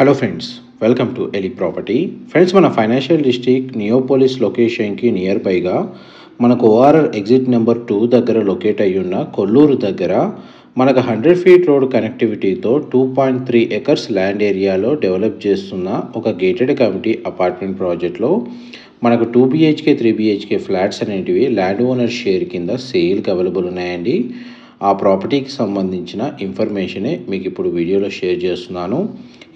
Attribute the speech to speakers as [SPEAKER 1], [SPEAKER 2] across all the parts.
[SPEAKER 1] Hello friends, welcome to Eli property. Friends, మన financial district Neopolis లొకేషన్కి near బైగా మనకు ఓఆర్ఆర్ ఎగ్జిట్ నెంబర్ 2 దగ్గర లొకేట్ అయ్యి ఉన్న కొల్లూరు దగ్గర మనకు 100 ఫీట్ రోడ్ కనెక్టివిటీతో 2.3 ఎకర్స్ ల్యాండ్ ఏరియాలో డెవలప్ చేస్తున్న ఒక గేటెడ్ కమ్యూనిటీ అపార్ట్మెంట్ ప్రాజెక్ట్లో మనకు 2 BHK 3 BHK ఫ్లాట్స్ అనేటివి ల్యాండ్ ఓనర్ షేర్ కింద సేల్కి అవైలబుల్ ఉన్నాయండి. ఆ ప్రాపర్టీకి సంబంధించిన ఇన్ఫర్మేషనే మీకు ఇప్పుడు వీడియోలో షేర్ చేస్తున్నాను.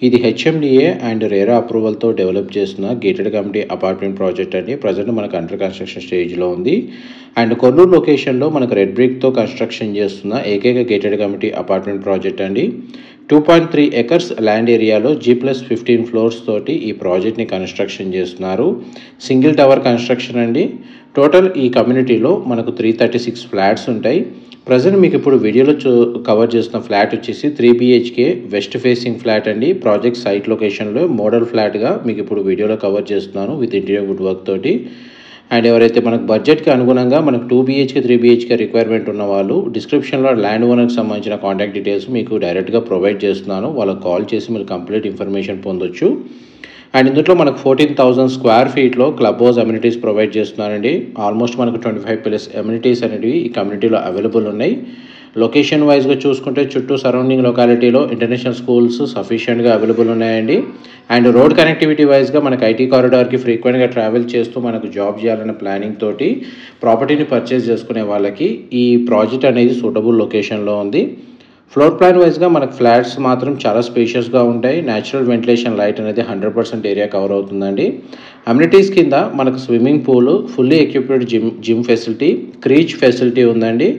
[SPEAKER 1] ఇది హెచ్ఎండిఏ అండ్ రేరా అప్రూవల్తో డెవలప్ చేస్తున్న గేటెడ్ కమ్యూనిటీ అపార్ట్మెంట్ ప్రాజెక్ట్ అండి. ప్రజెంట్ మనకు అండర్ కన్స్ట్రక్షన్ స్టేజ్లో ఉంది. అండ్ కొల్లూరు లొకేషన్లో మనకు రెడ్ బ్రిక్తో కన్స్ట్రక్షన్ చేస్తున్న ఏకైక గేటెడ్ కమ్యూనిటీ అపార్ట్మెంట్ ప్రాజెక్ట్ అండి. 2.3 ఎకర్స్ ల్యాండ్ ఏరియాలో G+15 ఫ్లోర్స్ తోటి ఈ ప్రాజెక్ట్ని కన్స్ట్రక్షన్ చేస్తున్నారు. సింగిల్ టవర్ కన్స్ట్రక్షన్ అండి. టోటల్ ఈ కమ్యూనిటీలో మనకు 336 ఫ్లాట్స్ ఉంటాయి. ప్రజెంట్ మీకు ఇప్పుడు వీడియోలో కవర్ చేస్తున్న ఫ్లాట్ వచ్చేసి 3 BHK వెస్ట్ ఫేసింగ్ ఫ్లాట్ అండి. ప్రాజెక్ట్ సైట్ లొకేషన్లో మోడల్ ఫ్లాట్గా మీకు ఇప్పుడు వీడియోలో కవర్ చేస్తున్నాను విత్ ఇంటీరియర్ వుడ్ వర్క్ తోటి. అండ్ ఎవరైతే మనకు బడ్జెట్కి అనుగుణంగా మనకు 2 BHK 3 BHK రిక్వైర్మెంట్ ఉన్న వాళ్ళు డిస్క్రిప్షన్లో ల్యాండ్ ఓనర్కి సంబంధించిన కాంటాక్ట్ డీటెయిల్స్ మీకు డైరెక్ట్గా ప్రొవైడ్ చేస్తున్నాను. వాళ్ళకి కాల్ చేసి మీరు కంప్లీట్ ఇన్ఫర్మేషన్ పొందొచ్చు. అండ్ ఇందులో మనకు 14,000 స్క్వేర్ ఫీట్లో క్లబ్ హౌస్ అమ్యూనిటీస్ ప్రొవైడ్ చేస్తున్నారండి. ఆల్మోస్ట్ మనకు 25+ అమ్యూనిటీస్ అనేవి ఈ కమ్యూనిటీలో అవైలబుల్ ఉన్నాయి. లొకేషన్ వైజ్గా చూసుకుంటే చుట్టూ సరౌండింగ్ లొకాలిటీలో ఇంటర్నేషనల్ స్కూల్స్ సఫిషియెంట్గా అవైలబుల్ ఉన్నాయండి. అండ్ రోడ్ కనెక్టివిటీ వైజ్గా మనకు ఐటీ కారిడార్కి ఫ్రీక్వెంట్గా ట్రావెల్ చేస్తూ మనకు జాబ్ చేయాలన్న ప్లానింగ్ తోటి ప్రాపర్టీని పర్చేస్ చేసుకునే వాళ్ళకి ఈ ప్రాజెక్ట్ అనేది సూటబుల్ లొకేషన్లో ఉంది. ఫ్లోర్ ప్లాన్ వైజ్గా మనకు ఫ్లాట్స్ మాత్రం చాలా స్పేషియస్గా ఉంటాయి. న్యాచురల్ వెంటిలేషన్ లైట్ అనేది 100% ఏరియా కవర్ అవుతుందండి. అమ్యూనిటీస్ కింద మనకు swimming pool, fully equipped gym facility, creche facility ఉందండి.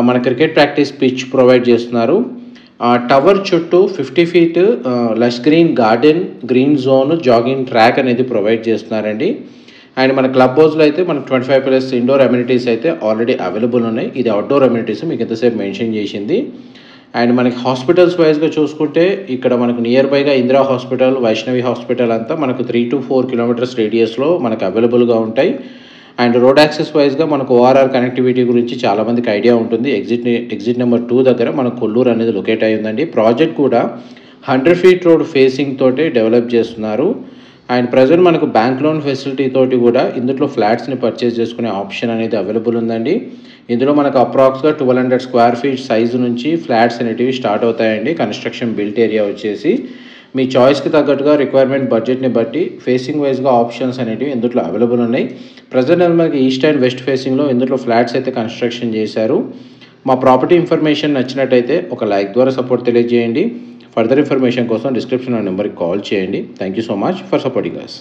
[SPEAKER 1] మన క్రికెట్ ప్రాక్టీస్ పిచ్ ప్రొవైడ్ చేస్తున్నారు. టవర్ చుట్టూ 50 feet lush green garden, green zone, jogging track అనేది ప్రొవైడ్ చేస్తున్నారండి. అండ్ మన క్లబ్ హౌస్లో అయితే మనకు 25+ ఇండోర్ అమ్యూనిటీస్ అయితే ఆల్రెడీ అవైలబుల్ ఉన్నాయి. ఇది అవుట్డోర్ అమ్యూనిటీస్ మీకు ఎంతసేపు మెన్షన్ చేసింది. అండ్ మనకి హాస్పిటల్స్ వైజ్గా చూసుకుంటే ఇక్కడ మనకు నియర్ బైగా ఇందిరా హాస్పిటల్, వైష్ణవి హాస్పిటల్ అంతా మనకు 3 to 4 కిలోమీటర్స్ రేడియస్లో మనకు అవైలబుల్గా ఉంటాయి. అండ్ రోడ్ యాక్సెస్ వైజ్గా మనకు ఓఆర్ఆర్ కనెక్టివిటీ గురించి చాలామందికి ఐడియా ఉంటుంది. ఎగ్జిట్ నెంబర్ 2 దగ్గర మనకు కొల్లూరు అనేది లొకేట్ అయి ఉందండి. ప్రాజెక్ట్ కూడా 100 ఫీట్ రోడ్ ఫేసింగ్ తోటి డెవలప్ చేస్తున్నారు. అండ్ ప్రజెంట్ మనకు బ్యాంక్ లోన్ ఫెసిలిటీ తోటి కూడా ఇందులో ఫ్లాట్స్ని పర్చేస్ చేసుకునే ఆప్షన్ అనేది అవైలబుల్ ఉందండి. ఇందులో మనకు అప్రాక్స్గా 1200 స్క్వేర్ ఫీట్ సైజు నుంచి ఫ్లాట్స్ అనేటివి స్టార్ట్ అవుతాయండి. కన్స్ట్రక్షన్ బిల్ట్ ఏరియా వచ్చేసి మీ చాయిస్కి తగ్గట్టుగా రిక్వైర్మెంట్ బడ్జెట్ని బట్టి ఫేసింగ్ వైజ్గా ఆప్షన్స్ అనేటివి ఇందులో అవైలబుల్ ఉన్నాయి. ప్రజెంట్ మనకి ఈస్ట్ అండ్ వెస్ట్ ఫేసింగ్లో ఇందులో ఫ్లాట్స్ అయితే కన్స్ట్రక్షన్ చేశారు. మా ప్రాపర్టీ ఇన్ఫర్మేషన్ నచ్చినట్టయితే ఒక లైక్ ద్వారా సపోర్ట్ తెలియజేయండి. ఫర్దర్ ఇన్ఫర్మేషన్ కోసం డిస్క్రిప్షన్ నెంబర్కి కాల్ చేయండి. Thank you so much for supporting us.